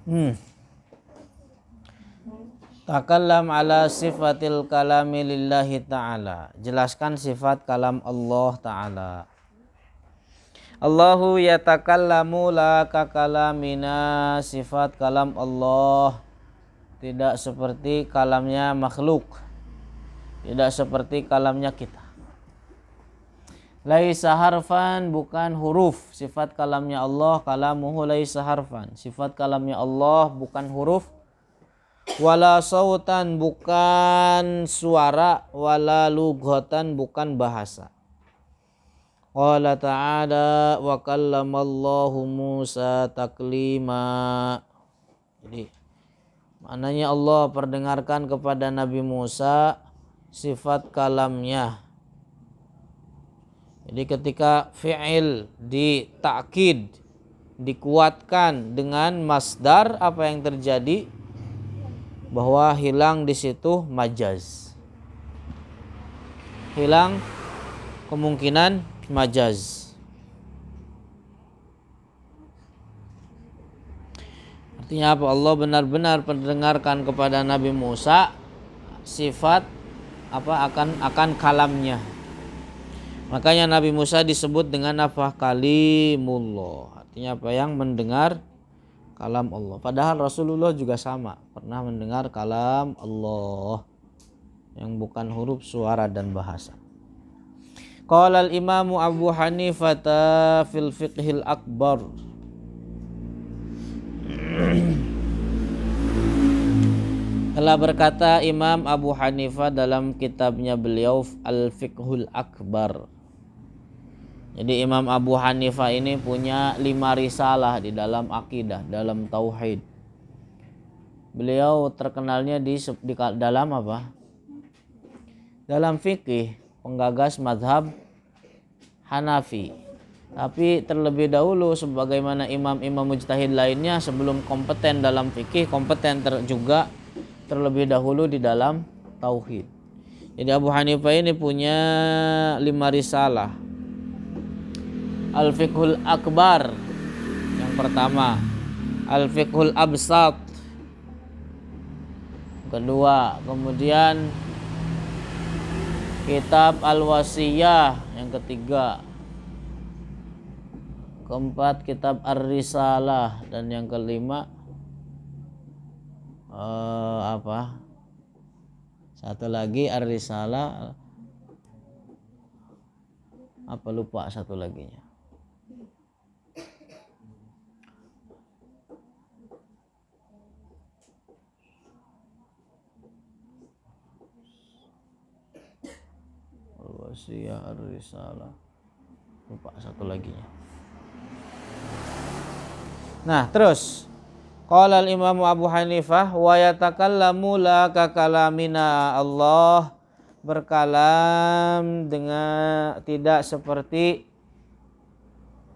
Hmm. Takallam ala sifatil kalami lillahi ta'ala. Jelaskan sifat kalam Allah ta'ala. Allahu yatakallamu la kakalamina. Sifat kalam Allah tidak seperti kalamnya makhluk, tidak seperti kalamnya kita. Laisa harfan, bukan huruf. Sifat kalamnya Allah, kalamuhu laisa harfan. Sifat kalamnya Allah bukan huruf. Wala sautan, bukan suara. Wala lughatan, bukan bahasa. Qala ta'ala wa kallamallahu Musa taklima. Jadi maknanya Allah perdengarkan kepada Nabi Musa sifat kalamnya. Jadi ketika fi'il ditakkid, dikuatkan dengan masdar, apa yang terjadi? Bahwa hilang di situ majaz. Hilang kemungkinan majaz. Artinya apa? Allah benar-benar mendengarkan kepada Nabi Musa sifat apa akan kalamnya. Makanya Nabi Musa disebut dengan apa? Kalimullah. Artinya apa? Yang mendengar kalam Allah. Padahal Rasulullah juga sama, pernah mendengar kalam Allah yang bukan huruf, suara dan bahasa. Qala al-Imam Abu Hanifah fil Fiqhil Akbar. Telah berkata Imam Abu Hanifah dalam kitabnya beliau Al-Fiqhul Akbar. Jadi Imam Abu Hanifah ini punya 5 risalah di dalam akidah, dalam tauhid. Beliau terkenalnya di dalam apa? Dalam fikih, penggagas mazhab Hanafi. Tapi terlebih dahulu sebagaimana imam-imam mujtahid lainnya, sebelum kompeten dalam fikih, kompeten juga terlebih dahulu di dalam tauhid. Jadi Abu Hanifah ini punya 5 risalah. Al-Fiqhul Akbar yang pertama, Al-Fiqhul Absat kedua, kemudian Kitab Al-Wasiyah yang ketiga, keempat Kitab Ar-Risalah, dan yang kelima satu lagi Ar-Risalah, apa lupa satu laginya. Al-Wasiyah, Ar-Risalah, lupa satu laginya. Nah, terus qala al-Imam Abu Hanifah wa yatakallamu la ka kalamina. Allah berkalam dengan tidak seperti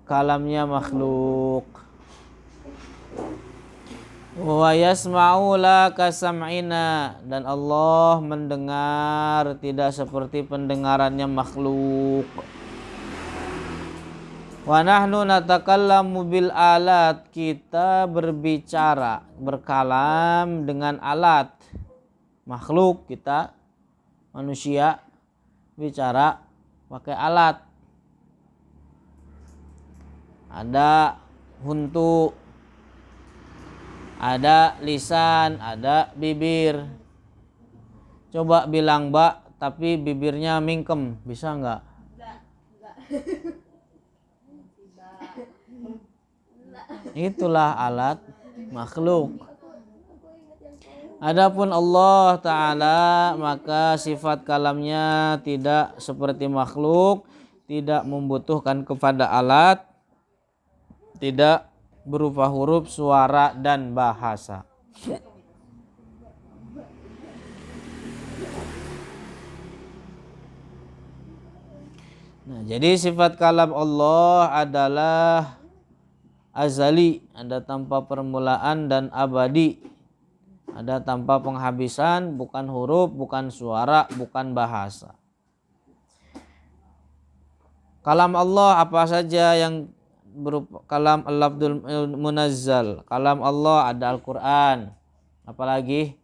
kalamnya makhluk. Wa yasma'u la ka sam'ina, dan Allah mendengar tidak seperti pendengarannya makhluk. Wa nahnu natakallamu bil alat, kita berbicara, berkalam dengan alat. Makhluk, kita manusia bicara pakai alat. Ada huntu, ada lisan, ada bibir. Coba bilang Mbak tapi bibirnya mingkem, bisa enggak? Enggak. Itulah alat makhluk. Adapun Allah Ta'ala, maka sifat kalamnya tidak seperti makhluk, tidak membutuhkan kepada alat, tidak berupa huruf, suara, dan bahasa. Nah, jadi sifat kalam Allah adalah azali, ada tanpa permulaan, dan abadi, ada tanpa penghabisan, bukan huruf, bukan suara, bukan bahasa. Kalam Allah apa saja yang berupa kalam al-lafdul munazzal. Kalam Allah ada Al-Qur'an. Apalagi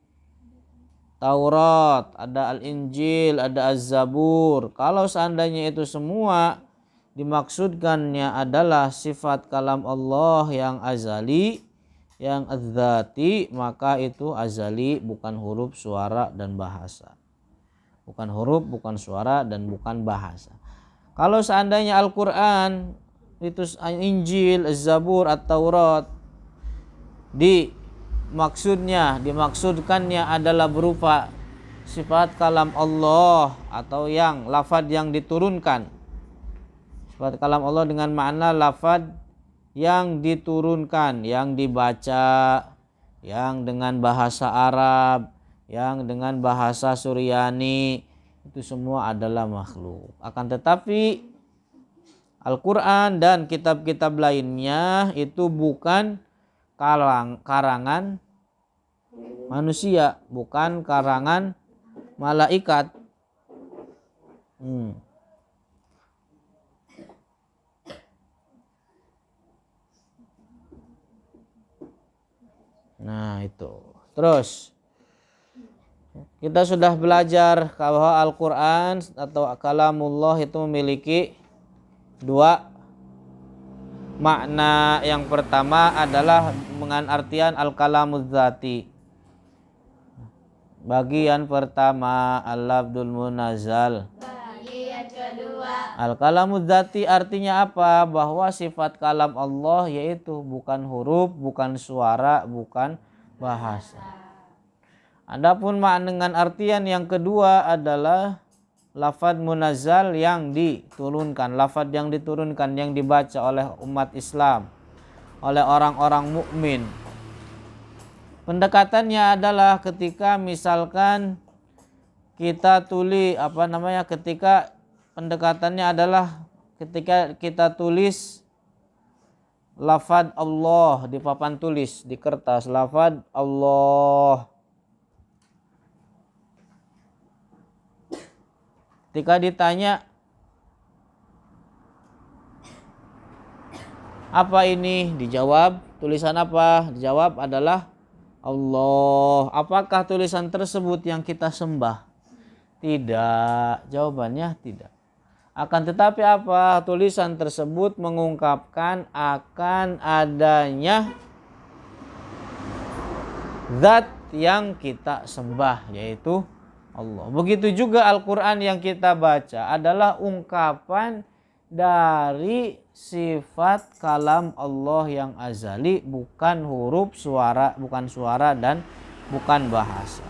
Taurat, ada Al-Injil, ada Az-Zabur. Kalau seandainya itu semua dimaksudkannya adalah sifat kalam Allah yang azali, yang adzati, maka itu azali, bukan huruf, suara, dan bahasa. Bukan huruf, bukan suara, dan bukan bahasa. Kalau seandainya Al-Quran itu Injil, Az-Zabur, At-Taurat dimaksudkannya adalah berupa sifat kalam Allah atau yang lafaz yang diturunkan. Sifat kalam Allah dengan makna lafaz yang diturunkan, yang dibaca, yang dengan bahasa Arab, yang dengan bahasa Suryani, itu semua adalah makhluk. Akan tetapi Al-Quran dan kitab-kitab lainnya itu bukan karangan manusia, bukan karangan malaikat. Nah itu. Terus kita sudah belajar bahwa Al-Quran atau kalamullah itu memiliki dua makna. Yang pertama adalah dengan artian al-kalamuz zati. Bagian pertama al-lafdul munazzal. Bagian kedua al-kalamuz zati artinya apa? Bahwa sifat kalam Allah yaitu bukan huruf, bukan suara, bukan bahasa. Adapun makna dengan artian yang kedua adalah lafaz munazzal yang diturunkan, lafaz yang diturunkan, yang dibaca oleh umat Islam, oleh orang-orang mukmin. Pendekatannya adalah ketika misalkan kita tulis ketika pendekatannya adalah ketika kita tulis lafaz Allah di papan tulis di kertas, lafaz Allah. Ketika ditanya apa ini, dijawab tulisan apa? Dijawab adalah Allah. Apakah tulisan tersebut yang kita sembah? Tidak. Jawabannya tidak. Akan tetapi apa? Tulisan tersebut mengungkapkan akan adanya zat yang kita sembah, yaitu Allah. Begitu juga Al-Quran yang kita baca adalah ungkapan dari sifat kalam Allah yang azali, bukan huruf, bukan suara dan bukan bahasa.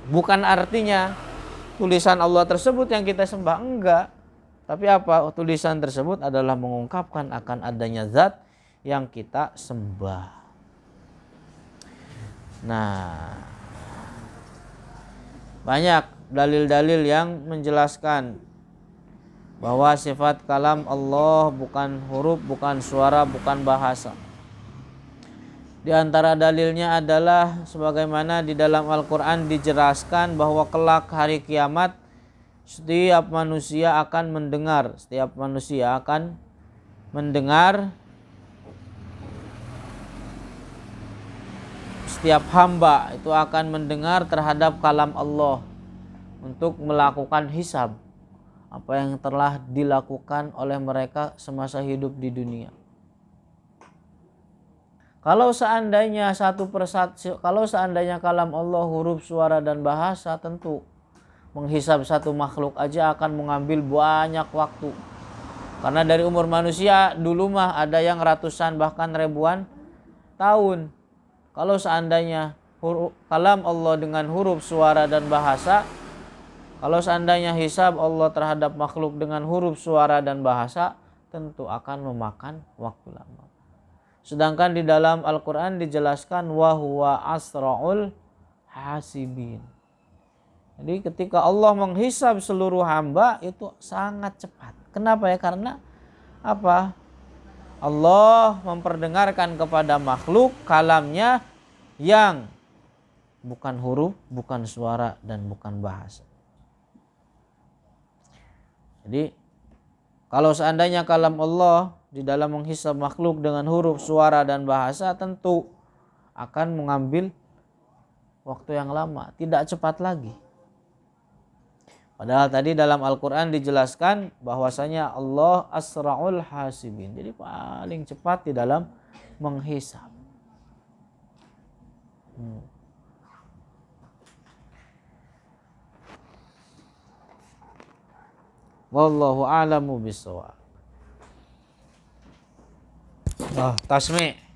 Bukan artinya tulisan Allah tersebut yang kita sembah, enggak. Tapi apa? Tulisan tersebut adalah mengungkapkan akan adanya zat yang kita sembah. Nah, banyak dalil-dalil yang menjelaskan bahwa sifat kalam Allah bukan huruf, bukan suara, bukan bahasa. Di antara dalilnya adalah sebagaimana di dalam Al-Quran dijelaskan bahwa kelak hari kiamat setiap manusia akan mendengar, setiap hamba itu akan mendengar terhadap kalam Allah untuk melakukan hisab apa yang telah dilakukan oleh mereka semasa hidup di dunia. Kalau seandainya kalam Allah huruf, suara, dan bahasa, tentu menghisab satu makhluk aja akan mengambil banyak waktu. Karena dari umur manusia dulu mah ada yang ratusan bahkan ribuan tahun. Kalau seandainya kalam Allah dengan huruf, suara, dan bahasa, kalau seandainya hisab Allah terhadap makhluk dengan huruf, suara, dan bahasa, tentu akan memakan waktu lama. Sedangkan di dalam Al-Quran dijelaskan wa huwa asra'ul hasibin. Jadi ketika Allah menghisab seluruh hamba itu sangat cepat. Kenapa ya? Karena apa? Allah memperdengarkan kepada makhluk kalamnya yang bukan huruf, bukan suara, dan bukan bahasa. Jadi kalau seandainya kalam Allah di dalam menghisab makhluk dengan huruf, suara, dan bahasa tentu akan mengambil waktu yang lama, tidak cepat lagi. Padahal tadi dalam Al-Quran dijelaskan bahwasanya Allah asra'ul hasibin, jadi paling cepat di dalam menghisab. Wallahu a'lamu bishawab. Tasmi'.